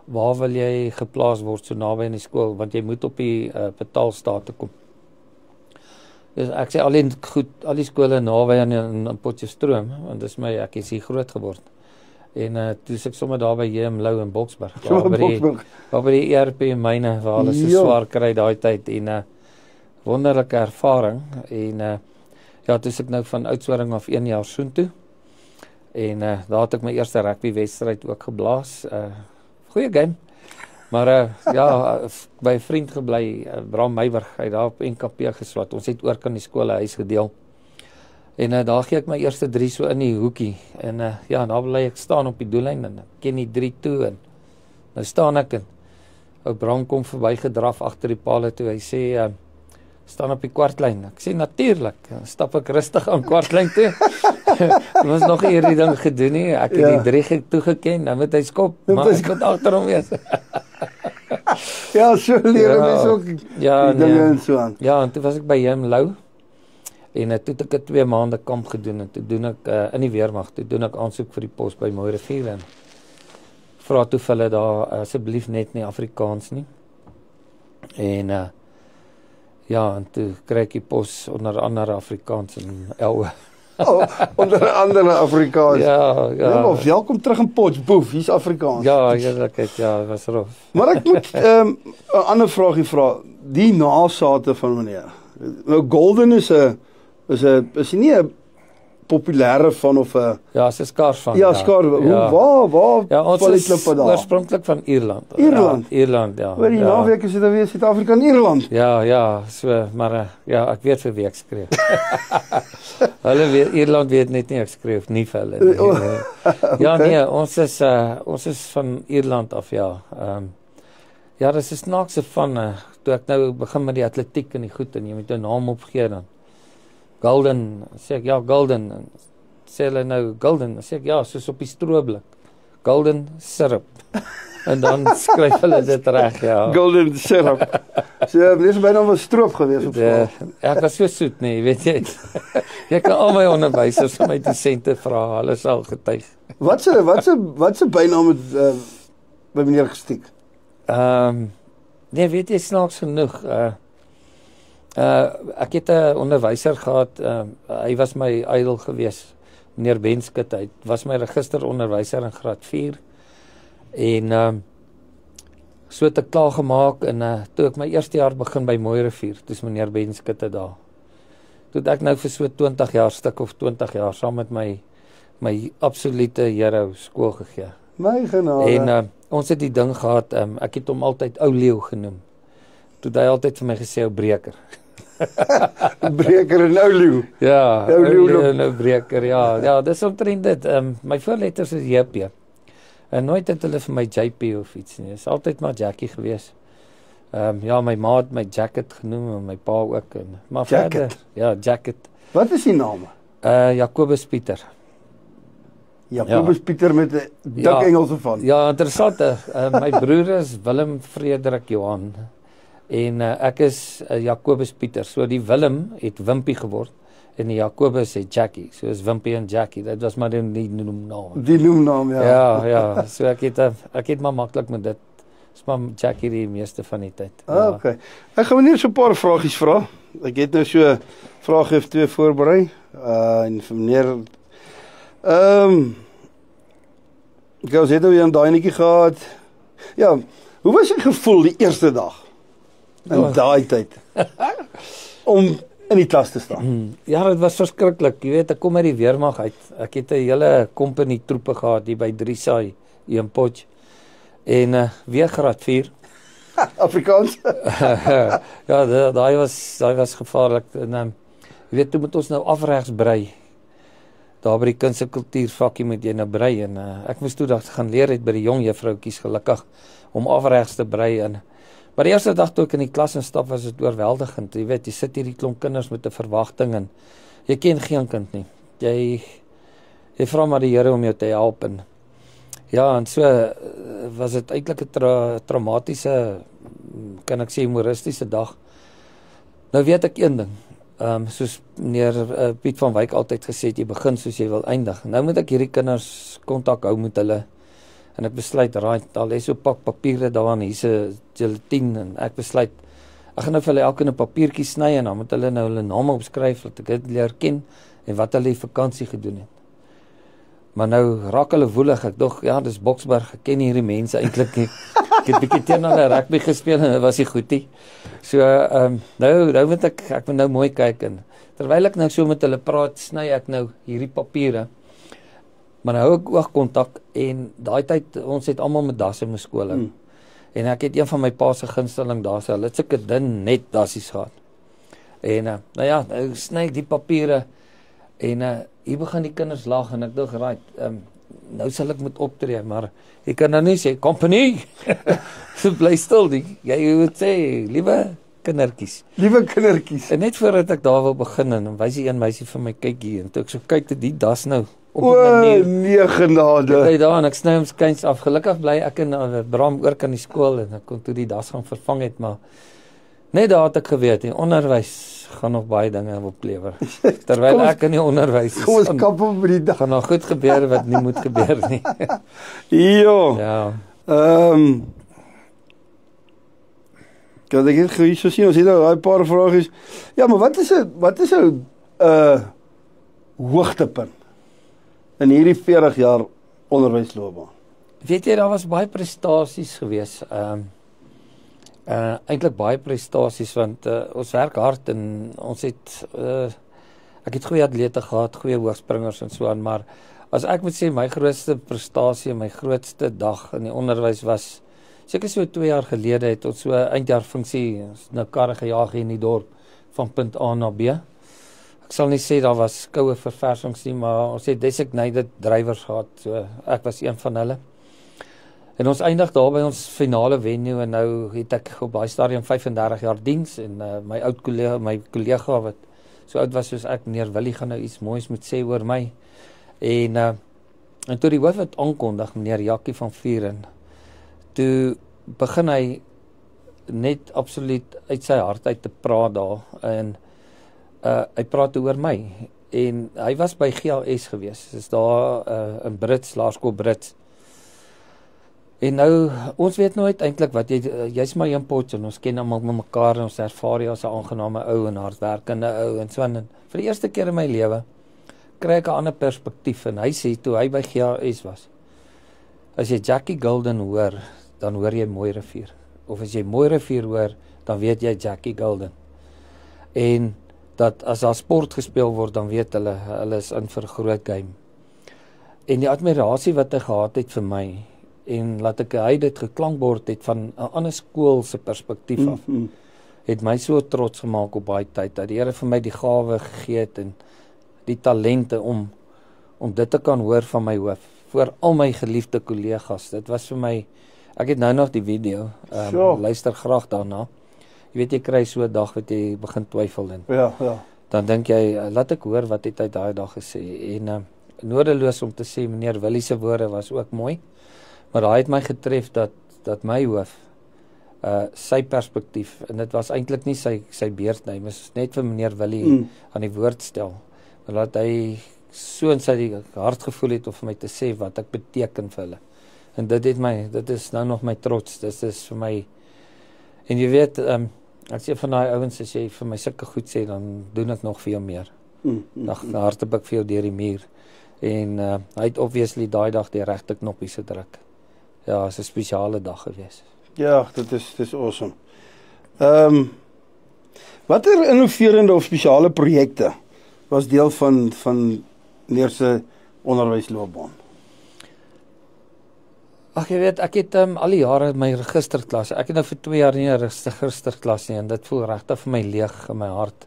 waar wil jy geplaas word so naby in die skool, want jy moet op die betaalstaat kom. Dus ek sê al die skole naby in Potchefstroom, want dis ek is hier groot geword. En toe ek sommer daar by JM Lou in Boksburg, waar by die ERP myne, waar hulle so swaar kry daai tyd, en wonderlike ervaring, en ja, toe ek nou van Oudtshoorn af 1 jaar soontoe, en daar het ek my eerste rugby wedstryd ook geblaas, goeie game, maar ja, by 'n vriend gebly, Bram Meyburg, hy het daar op NKP geswat, ons het oor kan die skole huis gedeel, en daar gee ek my eerste 3 so in die hoekie, en ja, daar bly ek staan op die doellyn, en ek ken die 3 toe, en nou staan ek, en ou Bram kom verby gedraf agter die pale toe, hy sê, staan op die kwartlyn. Ek sê natuurlik, stap ek rustig aan kwartlyn toe. Dit was nog hierdie ding gedoen nie. Ek het die 3 toegeken, dan moet hy skop, maar ek moet agter hom wees. Ja, so leer mens ook die dinge en so aan. Ja, en toe was ek by JM Lou, en toe het ek 2 maande kamp gedoen, en toe doen ek in die weermag, toe doen ek aansoek vir die pos by Mooirivier, en vra toe vir hulle daar asseblief net nie Afrikaans nie. En ja, en toe kry ek die pos onder andere Afrikaans en Elwe. Onder andere Afrikaans. Ja. Nee, maar welkom terug in Potchefstroom, hier's Afrikaans. Ja, eerlikheid, ja, was rof. Maar ek moet 'n ander vraagie vra. Die nasate van meneer. Nou Golden is nie 'n populêre van of 'n Ja, is 'n skaars van. Ja, skaars. Waar Ja, ons val die is klippe daar? oorspronklik van Ierland. Ierland? Ja, Ierland, ja. Oor die naweek is dit dan weer Suid-Afrika en Ierland. Ja, so, maar ja, ek weet vir wie ek skryf. Ierland weet net nie ek skryf nie vir hulle nie. Ja, nee, ons is van Ierland af, ja. Ja, dis 'n snaakse van toe ek nou begin met die atletiek en die goed en jy moet 'n naam opgee dan. Golden, sê ek ja, Golden. Sê hulle nou Golden, sê ek ja, soos op die strooiblik. Golden syrup. En dan skryf hulle dit reg, ja. Golden syrup. So, dis byna was stroop gewees op skool. Ek was so soet nie, weet jy. Jy kan al my onderwysers van my dosente vra, hulle sal getuig. Wat se bynaam het by meneer gestiek? Nee, weet jy, snaaks genoeg. Ek het 'n onderwyser gehad, hy was my idol gewees, meneer Benskut, hy was my registeronderwyser in graad 4. En so het ek klaar gemaak en toe ek my eerste jaar begin by Mooirivier, toe is meneer Benskut daar. Toe het ek nou vir so 20 jaar stuk of 20 jaar saam met my absolute hero skool gegee. My genade. En ons het die ding gehad, ek het hom altyd ou leeu genoem. Toe het hy altyd vir my gesê ou breker. Breker en ou leeu. Ja, ou leeu en ou breker, ja, dis omtrent dit. My voorletters is JP. En nooit het hulle vir my JP of iets nie. Is altyd maar Jackie gewees. Ja, my ma het my Jacket genoem en my pa ook maar Jacket. verder, ja, Jacket. Wat is die naam? Jacobus Pieter. Jacobus Pieter met 'n dik Engelse van. Ja, interessant. My broer is Willem Frederik Johan en ek is Jacobus Pieter. So die Willem het Wimpie geword en die Jacobus het Jackie. So is Wimpie en Jackie. Dit was maar die noemnaam. Die noemnaam, ja. Ja. So ek het maar maklik met dit. Dis maar Jackie die meeste van die tyd. Okay. Ek gaan meneer so 'n paar vragies vra. Ek het nou so vrae of twee voorberei. En vir meneer ek het nou weer 'n daai netjie gehad. Ja, hoe was jy gevoel die eerste dag? In daai tyd. Om in die klas te staan. Ja, dit was verskriklik. Jy weet, ek kom uit die weermag uit. Ek het 'n hele kompanie troepe gehad hier by Driesaai in Potch. En weer graad 4. Afrikaans. Ja, daai was gevaarlik. En jy weet, toe moet ons nou afregs brei. Daar by die kuns en kultuur vakkie moet jy nou brei en ek moes toe dat gaan leer het by die jong juffroutjies gelukkig om afregs te brei en maar die eerste dag toe ek in die klas instap was dit oorweldigend. Jy weet, jy sit hierdie klomp kinders met 'n verwagting en jy ken geen kind nie. Jy vra maar die Here om jou te help en ja, en so was dit eintlik 'n traumatiese, kan ek sê, humoristiese dag. Nou weet ek een ding. Soos meneer Piet van Wyk altyd gesê het, jy begin soos jy wil eindig. Nou moet ek hierdie kinders kontak hou met hulle en ek besluit, daar lê so 'n pak papiere daarin, hier's 'n gelatine en ek besluit, ek gaan nou vir hulle elkeen 'n papiertjie sny en dan moet hulle nou hulle name opskryf, dat ek dit leer ken en wat hulle die vakansie gedoen het. Maar nou raak hulle woelig, ek dog, ja, dis Boksburg, ek ken hierdie mense eintlik nie. Ek het bietjie teen hulle rugby gespeel en dit was nie goed nie. So, nou moet ek moet nou mooi kyk en terwyl ek nou so met hulle praat, sny ek nou hierdie papiere. Maar nou hou ek oogkontak en daai tyd, ons het almal met dasse in my skool. En ek het een van my pa se gunsteling dasse, hulle het sulke dun net dassies gehad. En nou ja, nou sny ek die papiere en hier begin die kinders lag en ek dink, right, nou sal ek moet optree, maar jy kan nou nie sê, company, so bly stil, jy moet sê, liewe kindertjies. Liewe kindertjies. En net voordat ek daar wil begin, en wys die een meisie vir my kyk hier, en toe ek so kyk te die das nou, op 'n manier. Nee, genade. Ek daar en ek sny hom skuins af, gelukkig bly ek in Bram oor kan die skool, en ek kon toe die das gaan vervang het, maar net daar het ek geweet, die onderwys gaan nog baie dinge oplewer. Terwyl ek in die onderwys is. Kom ons kap op met die dag. Gaan nog goed gebeur wat nie moet gebeur nie. Ja. Ja. Kan ek hier gou so sien, ons het nou daai paar vragies. Ja, maar wat is 'n hoogtepunt in hierdie 40 jaar onderwysloopbaan? Weet jy, daar was baie prestasies gewees. Eintlik baie prestasies want ons werk hard en ons het ek het goeie atlete gehad, goeie hoogspringers en so aan, maar as ek moet sê my grootste prestasie, my grootste dag in die onderwys was seker so 2 jaar gelede het ons so eindjaarfunksie nou karre gejaag hier in die dorp van punt A na B. Ek sal nie sê daar was koue verversings nie, maar ons het designated drywers gehad, so ek was een van hulle. En ons eindig daar by ons finale venue en nou het ek op daai stadium 35 jaar diens en my kollega wat so oud was soos ek, meneer Willie, gaan nou iets moois moet sê oor my. En toe die hoof het aankondig, meneer Jackie van Vuren, toe begin hy net absoluut uit sy hart uit te praat daar en hy praat oor my en hy was by GLS gewees, is daar in Brits, Laerskool Brits. En nou, ons weet nooit eintlik wat jy's maar een pot en ons ken almal met mekaar en ons ervaar jy as 'n aangename ou en hardwerkende ou en so aan. Vir die eerste keer in my lewe kry ek 'n ander perspektief en hy sê toe hy by GLS was, as jy Jackie Golden hoor, dan hoor jy Mooi Rivier. Of as jy Mooi Rivier hoor, dan weet jy Jackie Golden. En dat as daar sport gespeel word, dan weet hulle is in vir 'n groot game. En die admirasie wat hy gehad het vir my, en laat ek hy dit geklankbord het van 'n ander skool se perspektief af, het my so trots gemaak op baie tyd, dat die Here vir my die gawe gegee het en die talente om dit te kan hoor van my hoof, voor al my geliefde kollegas. Dit was vir my, ek het nou nog die video, luister graag daarna. Jy weet, jy kry so 'n dag wat jy begin twyfel in. Ja. Dan dink jy, laat ek hoor wat het hy daai dag gesê. En nodeloos om te sê, meneer Willie se woorde was ook mooi, maar hy het my getref dat my hoof, sy perspektief, en dit was eintlik nie sy beurt nie, maar net vir meneer Willie aan die woord stel, maar dat hy so in sy hart gevoel het om vir my te sê wat ek beteken vir hulle. En dit is nou nog my trots, dit is vir my, en jy weet, ek sê van daai ouens, as jy vir my sulke goed sê, dan doen ek nog vir jou meer. Dan hardloop ek vir jou deur die muur. En hy het obviously daai dag die regte knoppies gedruk. Ja, is 'n spesiale dag gewees. Ja, dit is awesome. Watter innoverende of spesiale projekte was deel van meneer se onderwysloopbaan? Ag, jy weet, ek het al die jare my registerklas, ek het nou vir 2 jaar nie 'n registerklas nie, en dit voel regtig vir my leeg in my hart.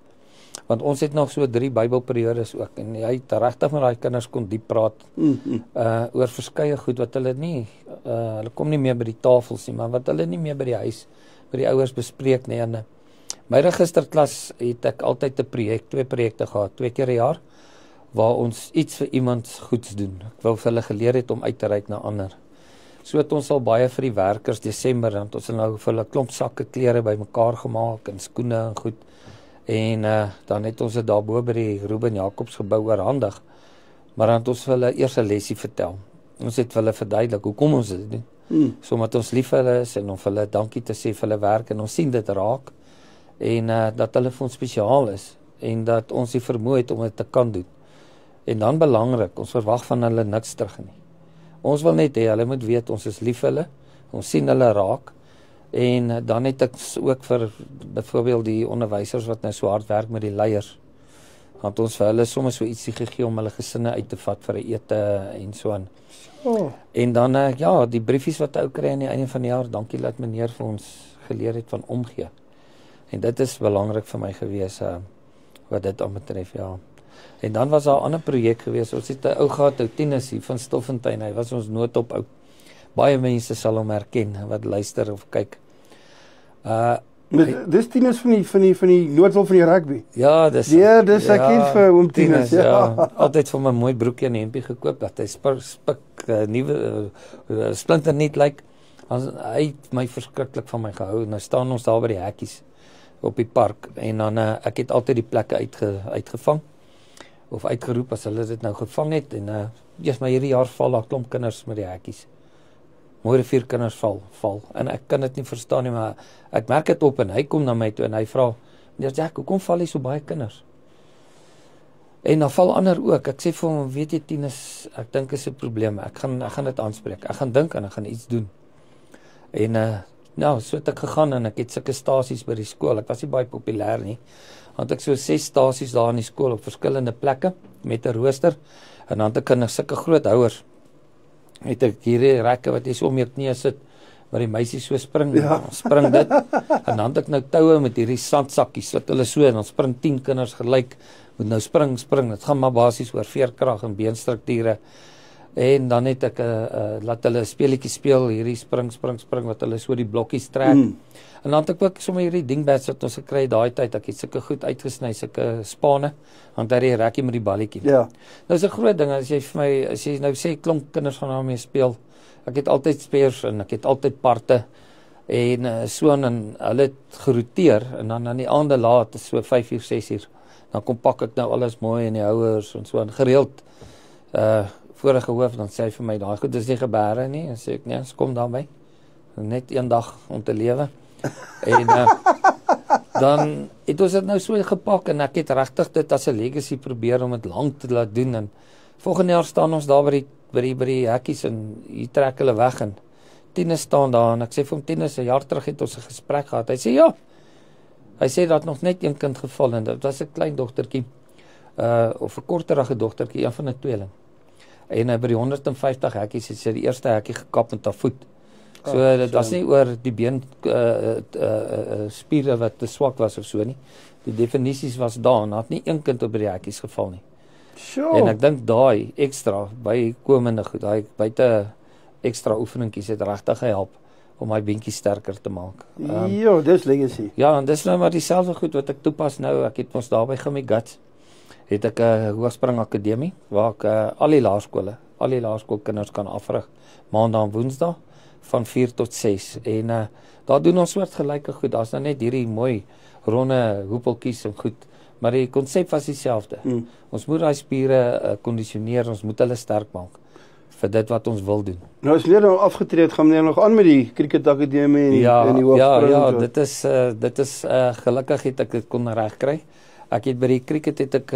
Want ons het nog so 3 Bybelperiodes ook, en hy het regtig met daai kinders kon diep praat, oor verskeie goed wat hulle nie, hulle kom nie meer by die tafels nie, maar wat hulle nie meer by die huis, by die ouers bespreek nie. En my registerklas het ek altyd 2 projekte gehad, 2 keer 'n jaar, waar ons iets vir iemand goeds doen. Ek wou vir hulle geleer het om uit te reik na ander. So het ons al baie vir die werkers Desember, want ons het nou vir hulle klomp sakke klere bymekaar gemaak, en skoene en goed. En dan het ons dit daarbo by die Ruben Jacobs gebou oorhandig. Maar dan het ons vir hulle eers 'n lesie vertel. Ons het vir hulle verduidelik hoekom ons dit doen. So omdat ons lief vir hulle is en om vir hulle dankie te sê vir hulle werk, en ons sien dit raak, en dat hulle vir ons spesiaal is, en dat ons die vermoë het om dit te kan doen. En dan belangrik, ons verwag van hulle niks terug nie. Ons wil net hê, hulle moet weet, ons is lief vir hulle, ons sien hulle raak, en dan het ek ook vir byvoorbeeld die onderwysers wat nou so hard werk met die leiers, want ons vir hulle soms so ietsie gegee om hulle gesinne uit te vat vir 'n ete en so aan. En dan, ja, die briefies wat ou kry aan die einde van die jaar, dankie dat meneer vir ons geleer het van omgee. En dit is belangrik vir my gewees, wat dit aanbetref, ja. En dan was daar 'n ander projek gewees, ons het 'n ou gehad, ou Tinus hier van Stoffentuin, hy was ons noodop ou. Baie mense sal hom herken, wat luister of kyk. Dis Tinus van die noodhulp van die rugby. Ja, dis ek ken vir oom Tinus, ja. Altyd vir my mooi broekie en hempie gekoop, dat hy spik nuwe splinter niet lyk. Hy het my verskriklik van my gehou. Nou staan ons daar by die hekkies, op die park en dan ek het altyd die plekke uitgevang of uitgeroep as hulle dit nou gevang het en eers maar hierdie jaar val daar klomp kinders met die hekkies. Mooirivier kinders val en ek kan dit nie verstaan nie, maar ek merk dit op en hy kom na my toe en hy vra, meneer Jack, hoekom val jy so baie kinders? En dan val ander ook. Ek sê vir hom, weet jy Tinus, ek dink is 'n probleem. Ek gaan dit aanspreek. Ek gaan dink en ek gaan iets doen. En nou, so het ek gegaan en ek het sulke stasies by die skool. Ek was nie baie populêr nie. Want ek so 6 stasies daar in die skool op verskillende plekke met 'n rooster en dan het ek sulke groot houers. Het ek hierdie rekke wat jy so om jou knie sit waar die meisies so spring, spring dit. En dan het ek nou toue met hierdie sandsakkies wat hulle so en dan spring 10 kinders gelyk moet nou spring. Dit gaan maar basies oor veerkrag en beenstrukture. En dan het ek laat hulle 'n speletjie speel, hierdie spring wat hulle so die blokkies trek. En dan het ek ook sommer hierdie dingbats wat ons gekry daai tyd, ek het sulke goed uitgesny, sulke spane, want hy die rekkie met die balletjie. Ja. Nou is 'n groot ding as jy nou sê klomp kinders gaan daarmee speel. Ek het altyd speers en ek het altyd parte en so en hulle het geroteer en dan aan die aande laat, so 5 uur, 6 uur. Dan kom pak ek nou alles mooi in die houers en so en gereeld vorige hoof dan sê hy vir my daai goed is nie gebeure nie en sê ek nee, kom daarby. Net een dag om te lewe. En dan het ons dit nou so gepak en ek het regtig dit as 'n legacy probeer om dit lank te laat doen en volgende jaar staan ons daar by die hekkies en hier trek hulle weg en Tinus staan daar en ek sê vir hom Tinus 'n jaar terug het ons 'n gesprek gehad. Hy sê ja. Hy sê dat nog net een kind geval en dit was 'n klein dogtertjie of 'n korterige dogtertjie, een van 'n tweeling. En by die 150 hekkies het sy die eerste hekkie gekap met haar voet. So dit was nie oor die been spiere wat te swak was of so nie. Die definisies was daar en had nie een kind op by die hekkies geval nie. Sure. En ek dink daai ekstra bykomende goed, daai buite ekstra oefeningkies het regtig gehelp om my beentjie sterker te maak. Dis legacy. Ja, en dis nou maar dieselfde goed wat ek toepas nou. Ek het ons daar by Gimmie Guts het ek 'n hoërspring akademie waar ek al die laerskoolkinders kan afrig maandag en woensdag van 4 tot 6 en daar doen ons soortgelyke goed. Daar's nou net hierdie mooi ronde hoepeltjies en goed, maar die konsep was dieselfde. Ons moet daai spiere kondisioneer, ons moet hulle sterk maak vir dit wat ons wil doen. Nou as meneer nou afgetree het, gaan meneer nog aan met die kriketakademie en die hoofspring. Ja, dit is gelukkig het ek dit kon regkry. Ek het by die kriket het ek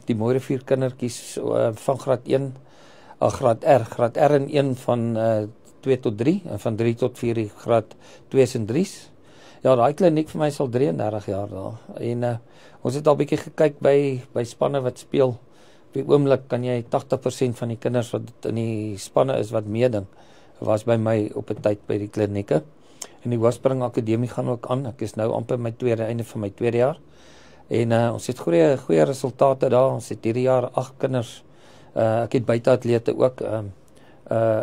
die Mooirivier kindertjies van graad 1 graad R en 1 van 2 tot 3 en van 3 tot 4 die graad 2's en 3's. Ja, daai kliniek vir my is al 33 jaar daar. En ons het al bietjie gekyk by spanne wat speel. Op die oomblik kan jy 80% van die kinders wat in die spanne is wat meeding, was by my op 'n tyd by die klinieke. En die Hoërspring Akademie gaan ook aan. Ek is nou amper my einde van my tweede jaar. En ons het goeie resultate daar. Ons het hierdie jaar 8 kinders. Ek het buiteatlete ook.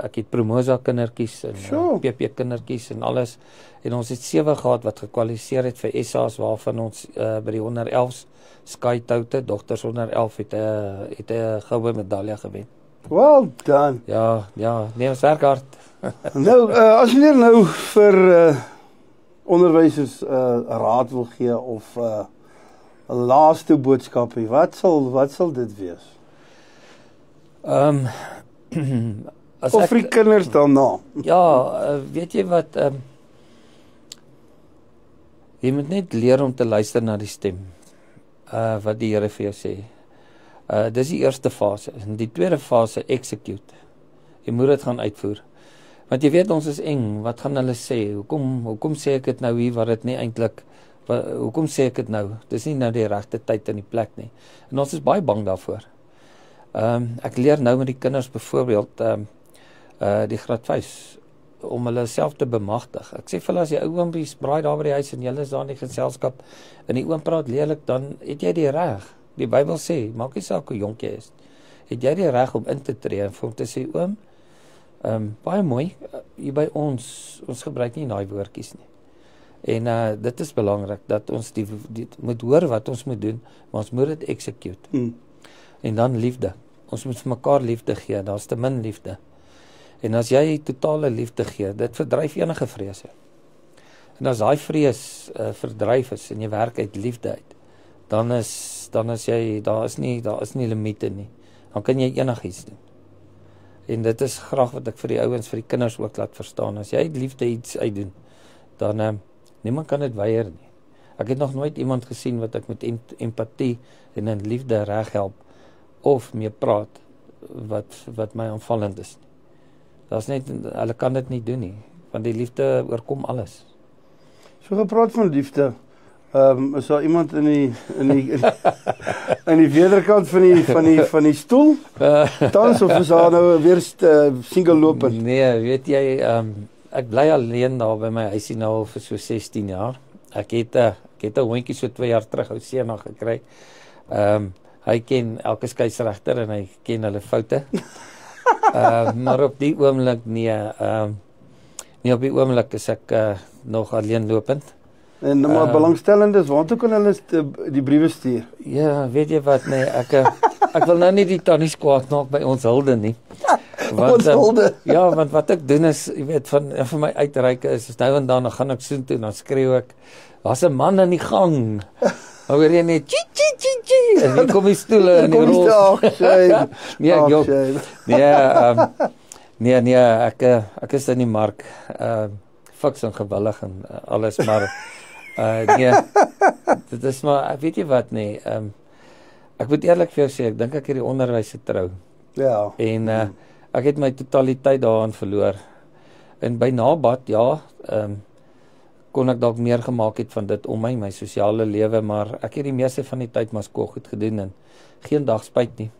Ek het Promosa kindertjies en PP kindertjies en alles. En ons het 7 gehad wat gekwalifiseer het vir SA's waarvan ons by die 111's Sky Toute, dogters 111 het 'n goue medalje gewen. Well done. Ja, nee, ons werk hard. Nou, as meneer nou vir onderwysers raad wil gee of 'n laaste boodskapie, wat sal dit wees? Of vir kinders daarna. Ja, weet jy wat, jy moet net leer om te luister na die stem, wat die Here vir jou sê. Dis die eerste fase. En die tweede fase, execute. Jy moet dit gaan uitvoer. Want jy weet ons is eng, wat gaan hulle sê? Hoekom sê ek dit nou hier wat dit nie eintlik, hoekom sê ek dit nou? Dis nie nou die regte tyd in die plek nie. En ons is baie bang daarvoor. Ek leer nou met die kinders byvoorbeeld die graad 5 om hulle self te bemagtig. Ek sê vir hulle as jy ou oompies braai daar by die huis en julle is daar in die geselskap en die oom praat lelik, dan het jy die reg. Die Bybel sê, maak nie saak hoe jonk jy is. Het jy die reg om in te tree en vir hom te sê oom, baie mooi, hier by ons gebruik nie daai woordjies nie. En dit is belangrik dat ons die moet hoor wat ons moet doen, maar ons moet dit execute. En dan liefde. Ons moet vir mekaar liefde gee, daar's te min liefde. En as jy totale liefde gee, dit verdryf enige vrese. En as daai vrees verdryf is en jy werk uit liefde uit, dan is jy, daar is nie limite nie. Dan kan jy enigiets doen. En dit is graag wat ek vir die ouens, vir die kinders ook laat verstaan. As jy uit liefde iets uitdoen, dan niemand kan dit weier nie. Ek het nog nooit iemand gesien wat ek met empatie en in liefde reg help of mee praat wat my aanvallend is. Daar's net, hulle kan dit nie doen nie, want die liefde oorkom alles. So gepraat van liefde, is daar iemand in die wederkant van die stoel? Tans of is daar nou weer single lopend? Nee, weet jy, ek bly alleen daar by my huisie nou vir so 16 jaar. Ek het 'n hondjie so 2 jaar terug uit Seena gekry. Hy ken elke skeieregter en hy ken hulle foute. Maar op die oomblik nee op die oomblik is ek nog alleen lopend. En maar belangstellendes, waartoe kan hulle die briewe stuur? Ja, weet jy wat, nee, ek wil nou nie die tannies kwaad maak by ons hulde nie. Ons hulde? Ja, want wat ek doen is, jy weet, van my uitreike is nou en dan gaan ek soen toe en dan skreeu ek, daar's 'n man in die gang. Dan hoor jy net chi en hier kom die stoele en die rol. Nee, ek is in die mark, fiks en gewillig en alles, maar nee, dit is maar, weet jy wat nee, ek moet eerlik vir jou sê, ek dink ek het die onderwys getrou. Ja. En ek het my totaliteit daaraan verloor. En by nabad, ja, kon ek dalk meer gemaak het van dit om my sosiale lewe, maar ek het die meeste van die tyd maar skool goed gedoen en geen dag spyt nie.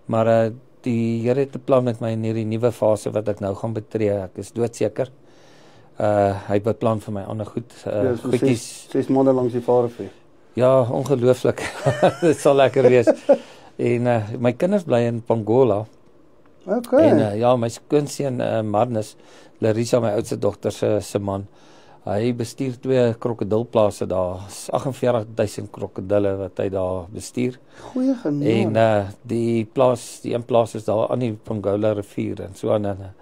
Maar die Here het 'n plan met my in hierdie nuwe fase wat ek nou gaan betree. Ek is doodseker. Hy het 'n plan vir my ander goed. Goedjies 6 maande langs die Vaderfees. Ja, ongelooflik. Dit sal lekker wees. En my kinders bly in Pongola. Okay. En ja, my skoonseun Marnus, Larissa, my oudste dogter se man, hy bestuur 2 krokodilplase daar. 48,000 krokodille wat hy daar bestuur. Goeie genade. En die een plaas is daar aan die Pongola rivier en so aan.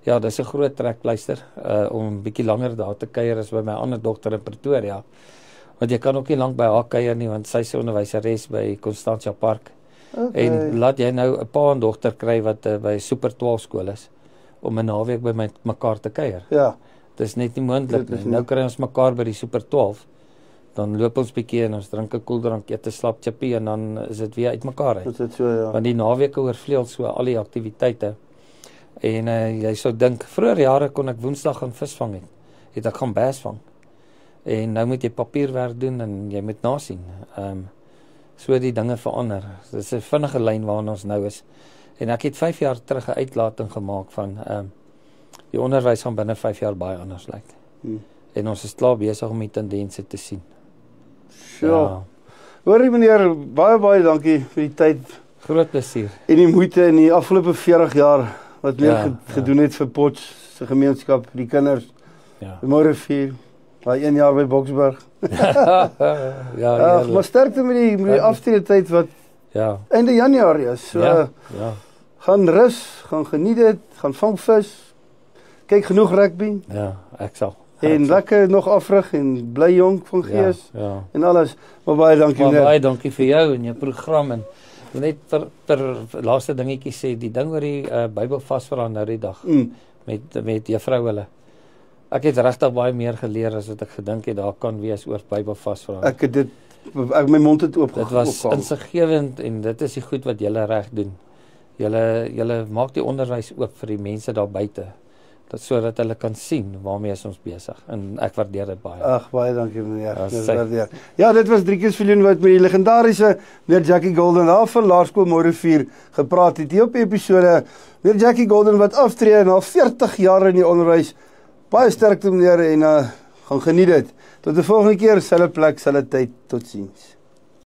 Ja, dis 'n groot trekpleister om 'n bietjie langer daar te kuier as by my ander dogter in Pretoria. Want jy kan ook nie lank by haar kuier nie, want sy is 'n onderwyseres by Constantia Park. Okay. En laat jy nou 'n pa en dogter kry wat by Super 12 skool is, om 'n naweek by mekaar te kuier. Ja. Dit is net nie moontlik nie. Nou kry ons mekaar by die Super 12, dan loop ons bietjie en ons drink 'n koeldrank, eet 'n slap chippy en dan is dit weer uitmekaar uit. Dit so, ja. Want die naweke oorvleuel so al die aktiwiteite. En jy sou dink, vroeër jare kon ek Woensdag gaan visvang het ek gaan bass vang. En nou moet jy papierwerk doen en jy moet nasien. So die dinge verander. Dis 'n vinnige lyn waarna ons nou is. En ek het 5 jaar terug 'n uitlating gemaak van die onderwys gaan binne 5 jaar baie anders lyk. En ons is klaar besig om die tendense te sien. Ja. Hoorie meneer, baie dankie vir die tyd. Groot plesier. En die moeite in die afgelope 40 jaar wat meer gedoen het vir Potch se gemeenskap, die kinders. Ja. Die Moorrivier, daai 1 jaar by Boksburg. Ja, maar sterkte met die aftredetyd wat einde Januarie is. So, gaan rus, gaan geniet dit, gaan vang vis. Kyk genoeg rugby. Ja, ek sal. En lekker nog afrig en bly jonk van gees en alles. Maar baie dankie. Baie dankie vir jou en jou program en net per laaste dingetjie sê, die ding oor die Bybel vasvra nou die dag met juffrou hulle. Ek het regtig baie meer geleer as wat ek gedink het daar kan wees oor Bybel vasvra. My mond het oop. Dit was insiggewend en dit is die goed wat julle reg doen. Julle maak die onderwys oop vir die mense daar buite. Dat sodat hulle kan sien waarmee is ons besig en ek waardeer dit baie. Ag, baie dankie meneer. Ja, dit was Driekus Viljoen wat met die legendariese meneer Jackie Golden daar van Laerskool Moorrivier gepraat het. Hier op episode meneer Jackie Golden wat aftree na 40 jaar in die onderwys. Baie sterkte meneer en gaan geniet dit. Tot die volgende keer, selfde plek, selfde tyd. Totsiens.